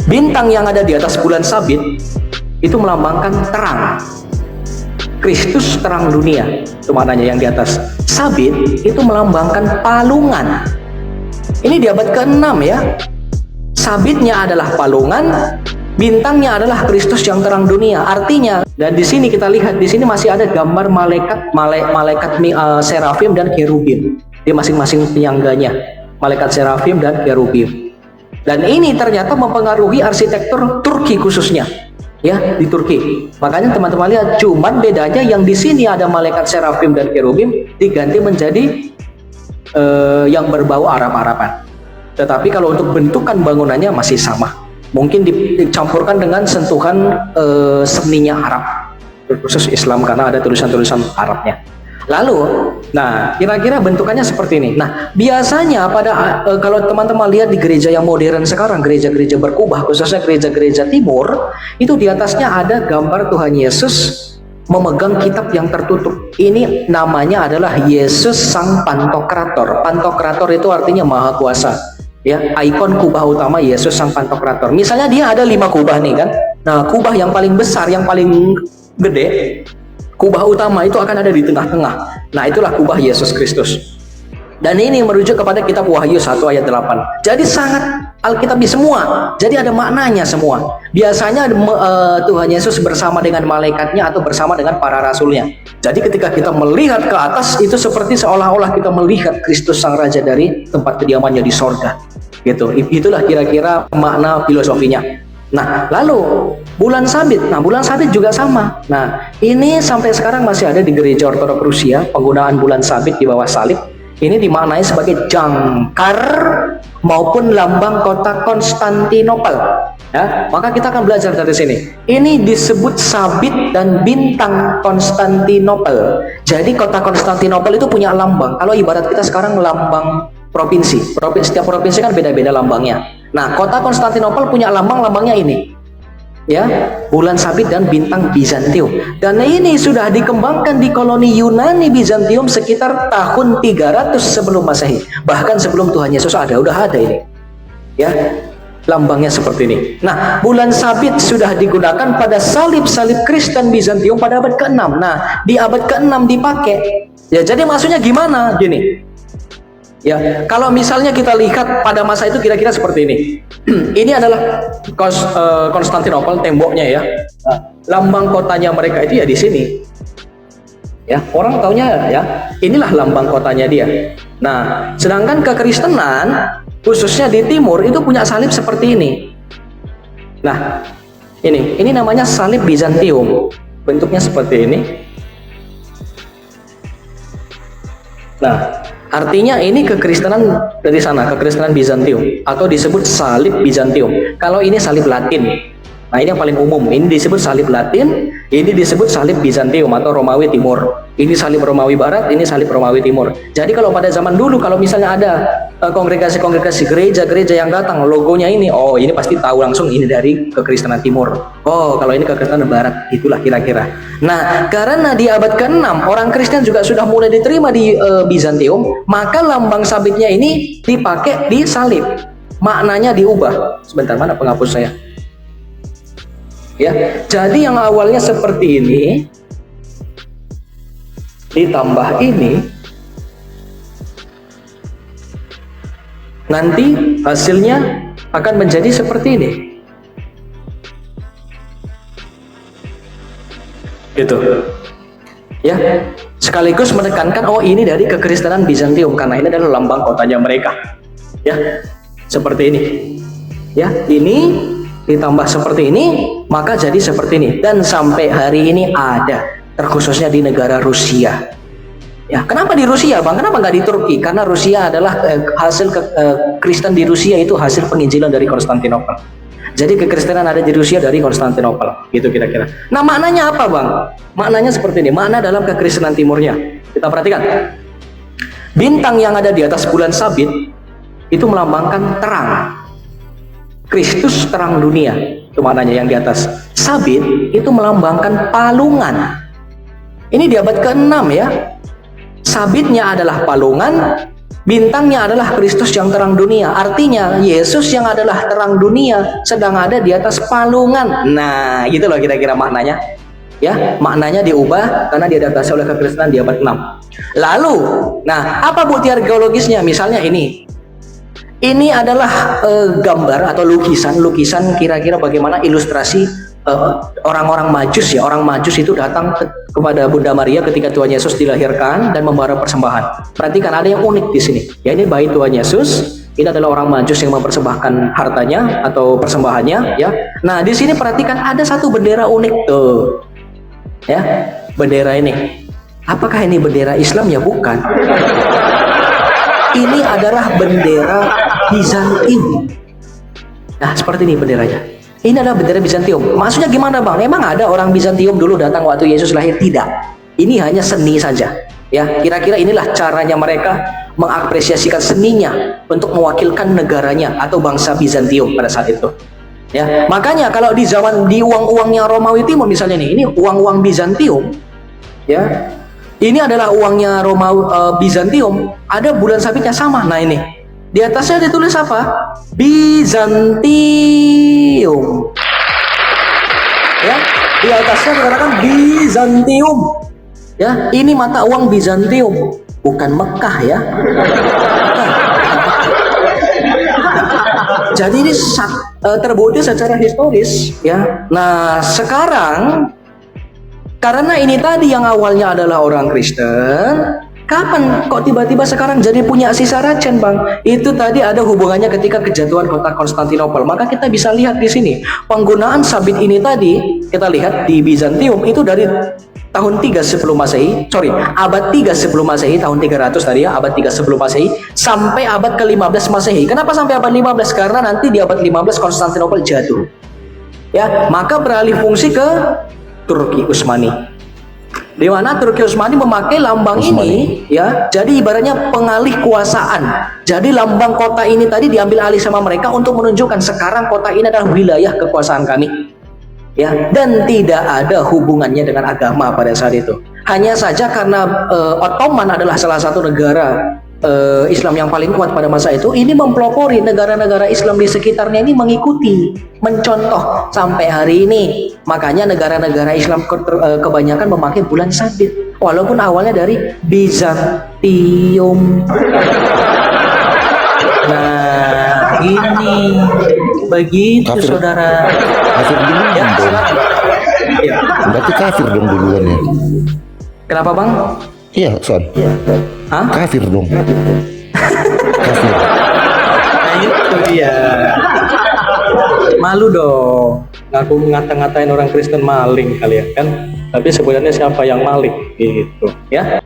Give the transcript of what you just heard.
Bintang yang ada di atas bulan sabit itu melambangkan terang. Kristus terang dunia, itu maknanya yang di atas. Sabit itu melambangkan palungan. Ini di abad ke-6 ya. Sabitnya adalah palungan, bintangnya adalah Kristus yang terang dunia. Artinya, dan di sini kita lihat di sini masih ada gambar malaikat serafim dan kerubim di masing-masing penyangganya. Malaikat serafim dan kerubim. Dan ini ternyata mempengaruhi arsitektur Turki khususnya, ya, di Turki. Makanya teman-teman lihat, cuman bedanya yang di sini ada malaikat serafim dan kerubim diganti menjadi yang berbau Arab-Araban. Tetapi kalau untuk bentukan bangunannya masih sama. Mungkin dicampurkan dengan sentuhan seninya Arab, khusus Islam karena ada tulisan-tulisan Arabnya. Lalu, nah kira-kira bentukannya seperti ini. Nah biasanya kalau teman-teman lihat di gereja yang modern sekarang, gereja-gereja berkubah, khususnya gereja-gereja timur, itu di atasnya ada gambar Tuhan Yesus memegang kitab yang tertutup. Ini namanya adalah Yesus Sang Pantokrator. Pantokrator itu artinya Maha Kuasa. Ya, ikon kubah utama Yesus Sang Pantokrator. Misalnya dia ada 5 kubah nih kan. Nah, kubah yang paling besar, yang paling gede, kubah utama itu akan ada di tengah-tengah. Nah, itulah kubah Yesus Kristus. Dan ini merujuk kepada kitab Wahyu 1 ayat 8. Jadi sangat Alkitabi semua. Jadi ada maknanya semua. Biasanya Tuhan Yesus bersama dengan malaikatnya atau bersama dengan para rasulnya. Jadi ketika kita melihat ke atas, itu seperti seolah-olah kita melihat Kristus Sang Raja dari tempat kediamannya di sorga. Gitu. Itulah kira-kira makna filosofinya. Nah, lalu bulan sabit. Nah, bulan sabit juga sama. Nah, ini sampai sekarang masih ada di gereja Ortodoks Rusia, penggunaan bulan sabit di bawah salib. Ini dimaknai sebagai jangkar maupun lambang kota Konstantinopel. Ya, maka kita akan belajar dari sini. Ini disebut sabit dan bintang Konstantinopel. Jadi kota Konstantinopel itu punya lambang. Kalau ibarat kita sekarang lambang provinsi. Setiap provinsi kan beda-beda lambangnya. Nah, kota Konstantinopel punya lambangnya ini. Ya, bulan sabit dan bintang Bizantium. Dan ini sudah dikembangkan di koloni Yunani Bizantium sekitar tahun 300 sebelum Masehi. Bahkan sebelum Tuhan Yesus udah ada ini. Ya, lambangnya seperti ini. Nah, bulan sabit sudah digunakan pada salib-salib Kristen Bizantium pada abad ke-6. Nah, di abad ke-6 dipakai. Ya, jadi maksudnya gimana? Gini. Ya, kalau misalnya kita lihat pada masa itu kira-kira seperti ini. Ini adalah Konstantinopel, temboknya ya. Nah, lambang kotanya mereka itu ya di sini. Ya, orang taunya ya, inilah lambang kotanya dia. Nah, sedangkan kekristenan khususnya di timur itu punya salib seperti ini. Nah, ini namanya salib Bizantium. Bentuknya seperti ini. Nah, artinya ini kekristenan dari sana, kekristenan Bizantium, atau disebut salib Bizantium. Kalau ini salib Latin. Nah, ini yang paling umum. Ini disebut salib Latin, ini disebut salib Bizantium atau Romawi Timur. Ini salib Romawi Barat, ini salib Romawi Timur. Jadi kalau pada zaman dulu, kalau misalnya ada kongregasi-kongregasi gereja-gereja yang datang, logonya ini, oh ini pasti tahu langsung ini dari kekristenan Timur. Oh, kalau ini kekristenan Barat, itulah kira-kira. Nah, karena di abad ke-6, orang Kristen juga sudah mulai diterima di Bizantium, maka lambang sabitnya ini dipakai di salib. Maknanya diubah. Sebentar, mana penghapus saya? Ya, jadi yang awalnya seperti ini ditambah ini, nanti hasilnya akan menjadi seperti ini. Gitu. Ya, sekaligus menekankan oh ini dari kekristenan Bizantium karena ini adalah lambang kotanya mereka. Ya, seperti ini. Ya, ini ditambah seperti ini, maka jadi seperti ini. Dan sampai hari ini ada, terkhususnya di negara Rusia. Ya, kenapa di Rusia, Bang? Kenapa nggak di Turki? Karena Rusia adalah hasil Kristen di Rusia itu hasil penginjilan dari Konstantinopel. Jadi kekristenan ada di Rusia dari Konstantinopel, gitu kira-kira. Nah, maknanya apa, Bang? Maknanya seperti ini. Makna dalam kekristenan timurnya. Kita perhatikan. Bintang yang ada di atas bulan sabit itu melambangkan terang. Kristus terang dunia, itu maknanya yang di atas. Sabit itu melambangkan palungan. Ini di abad ke-6 ya. Sabitnya adalah palungan, Bintangnya adalah Kristus yang terang dunia. Artinya Yesus yang adalah terang dunia sedang ada di atas palungan. Nah, gitu loh kira-kira maknanya. Ya, maknanya diubah karena diadaptasi oleh kekristenan di abad 6. Lalu, nah, apa bukti arkeologisnya? Misalnya ini. Ini adalah gambar atau lukisan kira-kira bagaimana ilustrasi orang-orang Majus ya. Orang Majus itu datang kepada Bunda Maria ketika Tuhan Yesus dilahirkan dan membawa persembahan. Perhatikan ada yang unik di sini. Ya, ini bayi Tuhan Yesus. Ini adalah orang Majus yang mempersembahkan hartanya atau persembahannya ya. Nah, di sini perhatikan ada satu bendera unik tuh. Ya, bendera ini. Apakah ini bendera Islam? Ya bukan. Ini adalah bendera Bizantium. Nah, seperti ini benderanya. Ini adalah bendera Bizantium. Maksudnya gimana, Bang? Emang ada orang Bizantium dulu datang waktu Yesus lahir? Tidak. Ini hanya seni saja. Ya, kira-kira inilah caranya mereka mengapresiasikan seninya untuk mewakilkan negaranya atau bangsa Bizantium pada saat itu. Ya, makanya kalau di zaman di uang-uangnya Romawi Timur misalnya nih, ini uang-uang Bizantium. Ya. Ini adalah uangnya Bizantium, ada bulan sabitnya sama. Nah ini, di atasnya ditulis apa? Bizantium. Ya, di atasnya dikatakan Bizantium. Ya, ini mata uang Bizantium, bukan Mekah ya. Jadi ini terbukti secara historis ya. Nah sekarang karena ini tadi yang awalnya adalah orang Kristen, kapan kok tiba-tiba sekarang jadi punya si Saracen, Bang? Itu tadi ada hubungannya ketika kejatuhan kota Konstantinopel. Maka kita bisa lihat di sini penggunaan sabit ini tadi kita lihat di Bizantium itu dari tahun 3 sebelum Masehi, abad 3 sebelum Masehi, tahun 300 tadi ya, abad 3 sebelum Masehi sampai abad ke-15 Masehi. Kenapa sampai abad 15? Karena nanti di abad 15 Konstantinopel jatuh. Ya, maka beralih fungsi ke Turki Utsmani. Di mana Turki Utsmani memakai lambang ini ya, jadi ibaratnya pengalih kuasaan. Jadi lambang kota ini tadi diambil alih sama mereka untuk menunjukkan sekarang kota ini adalah wilayah kekuasaan kami. Ya, dan tidak ada hubungannya dengan agama pada saat itu. Hanya saja karena Ottoman adalah salah satu negara Islam yang paling kuat pada masa itu, ini mempelopori negara-negara Islam di sekitarnya ini mengikuti, mencontoh sampai hari ini. Makanya negara-negara Islam kebanyakan memakai bulan sabit, walaupun awalnya dari Bizantium. Nah, ini begitu kafir, saudara. Kafir duluan ya, dong. Ya. Berarti kafir dong duluannya. Kenapa, Bang? Iya, Son. Ya. Hah? Kafir dong. Kafir. Nah itu dia. Malu dong. Ngaku ngata-ngatain orang Kristen maling kali ya kan. Tapi sebenarnya siapa yang maling gitu ya.